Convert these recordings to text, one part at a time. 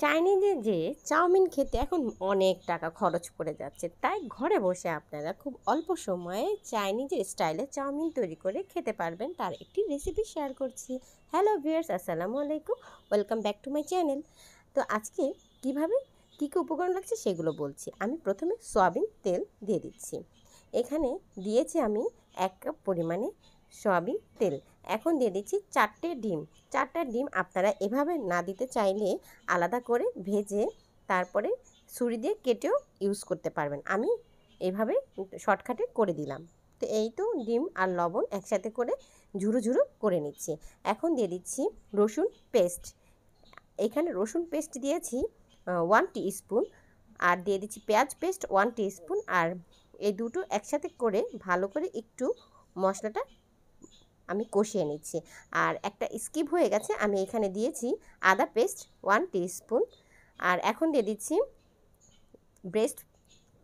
চাইনিজে যে চাউমিন খেতে এখন অনেক টাকা খরচ পড়ে যাচ্ছে, তাই ঘরে বসে আপনারা খুব অল্প সময়ে চাইনিজের স্টাইলে চাউমিন তৈরি করে খেতে পারবেন, তার একটি রেসিপি শেয়ার করছি। হ্যালো ভিউয়ার্স, আসসালামু আলাইকুম, welcome back to my channel. তো আজকে কিভাবে কী কী উপকরণ লাগছে সেগুলো বলছি। আমি প্রথমে সয়াবিন তেল দিয়ে দিচ্ছি। এখানে দিয়েছি আমি 1 কাপ পরিমাণে সয়াবিন তেল। এখন দিয়ে দিচ্ছি 4টে ডিম। 4টা ডিম আপনারা এভাবে না দিতে চাইলে আলাদা করে ভেজে তারপরে ছুরি দিয়ে কেটেও ইউজ করতে পারবেন। আমি এভাবে শর্টকাটে করে দিলাম। তো এই তো ডিম আর লবণ একসাথে করে ঝুরো ঝুরো করে নিচ্ছি। এখন দিয়ে দিচ্ছি রসুন পেস্ট। এখানে রসুন পেস্ট দিয়েছি 1 টিস্পুন, আর দিয়ে দিচ্ছি পেঁয়াজ পেস্ট 1 টিস্পুন। আর এই দুটো একসাথে করে ভালো করে একটু মশলাটা আমি কষিয়ে নিচ্ছি। আর একটা স্কিপ হয়ে গেছে, আমি এখানে দিয়েছি আদা পেস্ট 1 টিস্পুন। আর এখন দিয়ে দিচ্ছি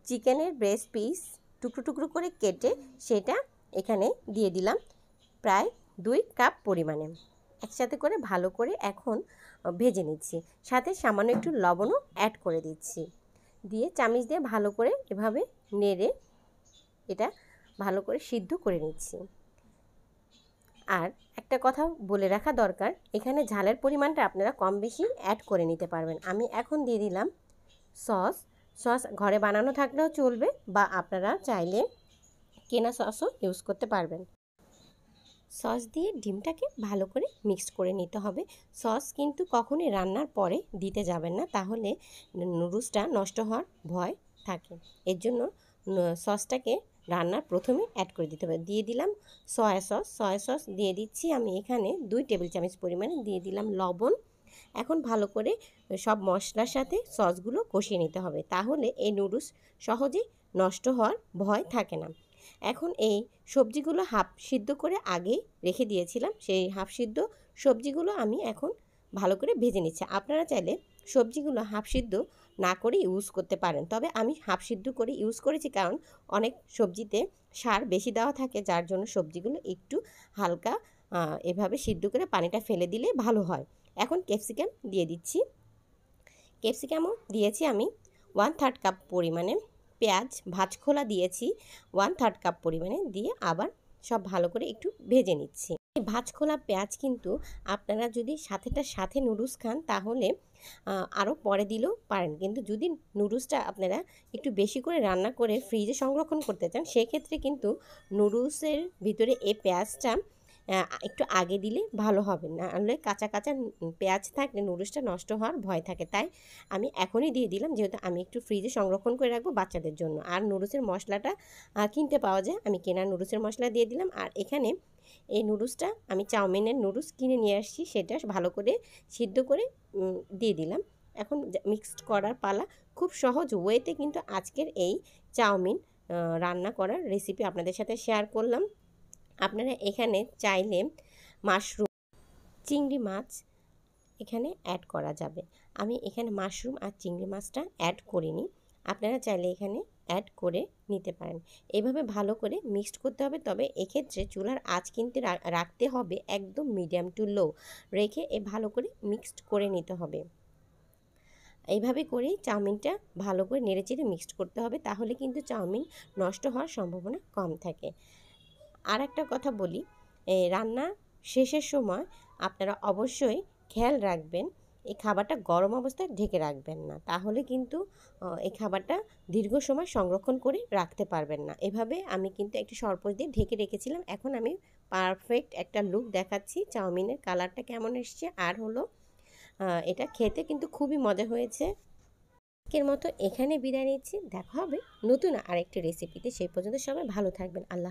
চিকেনের ব্রেস্ট পিস টুকরো টুকরো করে কেটে সেটা এখানে দিয়ে দিলাম প্রায় 2 কাপ পরিমাণে। একসাথে করে ভালো করে এখন ভেজে নিচ্ছি, সাথে সামান্য একটু লবণও অ্যাড করে দিচ্ছি। দিয়ে চামচ দিয়ে ভালো করে এভাবে নেড়ে এটা ভালো করে সিদ্ধ করে নিচ্ছি। আর একটা কথা বলে রাখা দরকার, এখানে ঝালের পরিমাণটা আপনারা কম বেশি অ্যাড করে নিতে পারবেন। আমি এখন দিয়ে দিলাম সস। ঘরে বানানো থাকলেও চলবে, বা আপনারা চাইলে কেনা সসও ইউজ করতে পারবেন। সস দিয়ে ডিমটাকে ভালো করে মিক্সড করে নিতে হবে। সস কিন্তু কখনোই রান্নার পরে দিতে যাবেন না, তাহলে নুডলসটা নষ্ট হওয়ার ভয় থাকে। এর জন্য সসটাকে রান্নার প্রথমে অ্যাড করে দিতে হবে। দিয়ে দিলাম সয়া সস দিয়ে দিচ্ছি আমি এখানে 2 টেবিল চামচ পরিমাণে। দিয়ে দিলাম লবণ। এখন ভালো করে সব মশলার সাথে সসগুলো কষিয়ে নিতে হবে, তাহলে এই নুডলস সহজে নষ্ট হওয়ার ভয় থাকে না। এখন এই সবজিগুলো হাফ সিদ্ধ করে আগে রেখে দিয়েছিলাম, সেই হাফ সিদ্ধ সবজিগুলো আমি এখন ভালো করে ভেজে নিচ্ছি। আপনারা চাইলে সবজিগুলো হাফ সিদ্ধ না করে ইউজ করতে পারেন, তবে আমি হাফ সিদ্ধ করে ইউজ করেছি, কারণ অনেক সবজিতে সার বেশি দেওয়া থাকে, যার জন্য সবজিগুলো একটু হালকা এভাবে সিদ্ধ করে পানিটা ফেলে দিলে ভালো হয়। এখন ক্যাপসিকাম দিয়ে দিচ্ছি। ক্যাপসিকামও দিয়েছি আমি 1/3 কাপ পরিমাণে। পেঁয়াজ ভাজখোলা দিয়েছি 1/3 কাপ পরিমাণে। দিয়ে আবার সব ভালো করে একটু ভেজে নিচ্ছি। এই ভাজখোলা পেঁয়াজ কিন্তু আপনারা যদি সাথে নুডলস খান তাহলে আরও পরে দিলেও পারেন, কিন্তু যদি নুডলসটা আপনারা একটু বেশি করে রান্না করে ফ্রিজে সংরক্ষণ করতে চান, সেক্ষেত্রে কিন্তু নুডলসের ভিতরে এই পেঁয়াজটা একটু আগে দিলে ভালো হবে, না হলে কাঁচা কাঁচা পেঁয়াজ থাকলে নুডলসটা নষ্ট হওয়ার ভয় থাকে। তাই আমি এখনই দিয়ে দিলাম, যেহেতু আমি একটু ফ্রিজে সংরক্ষণ করে রাখবো বাচ্চাদের জন্য। আর নুডলসের মশলাটা কিনতে পাওয়া যায়, আমি কেনা নুডলসের মশলা দিয়ে দিলাম। আর এখানে এই নুডলসটা আমি চাউমিনের নুডলস কিনে নিয়ে আসছি, সেটা ভালো করে সিদ্ধ করে দিয়ে দিলাম। এখন মিক্সড করার পালা। খুব সহজ ওয়েতে কিন্তু আজকের এই চাউমিন রান্না করার রেসিপি আপনাদের সাথে শেয়ার করলাম। আপনারা এখানে চাইলে মাশরুম, চিংড়ি মাছ এখানে অ্যাড করা যাবে। আমি এখানে মাশরুম আর চিংড়ি মাছটা অ্যাড করিনি, আপনারা চাইলে এখানে অ্যাড করে নিতে পারেন। এইভাবে ভালো করে মিক্সড করতে হবে, তবে এক্ষেত্রে চুলার আঁচ কিন্তু রাখতে হবে একদম মিডিয়াম টু লো রেখে ভালো করে মিক্সড করে নিতে হবে। এইভাবে করেই চাউমিনটা ভালো করে নেড়েচেড়ে মিক্সড করতে হবে, তাহলে কিন্তু চাউমিন নষ্ট হওয়ার সম্ভাবনা কম থাকে। আর একটা কথা বলি, রান্না শেষের সময় আপনারা অবশ্যই খেয়াল রাখবেন এই খাবারটা গরম অবস্থায় ঢেকে রাখবেন না, তাহলে কিন্তু এই খাবারটা দীর্ঘ সময় সংরক্ষণ করে রাখতে পারবেন না। এভাবে আমি কিন্তু একটু সরপোষ দিয়ে ঢেকে রেখেছিলাম। এখন আমি পারফেক্ট একটা লুক দেখাচ্ছি, চাউমিনের কালারটা কেমন এসছে। আর হলো এটা খেতে কিন্তু খুবই মজা হয়েছে। আজকের মতো এখানে বিদায় নিচ্ছি, দেখা হবে নতুন আরেকটি রেসিপিতে। সেই পর্যন্ত সবাই ভালো থাকবেন। আল্লাহ।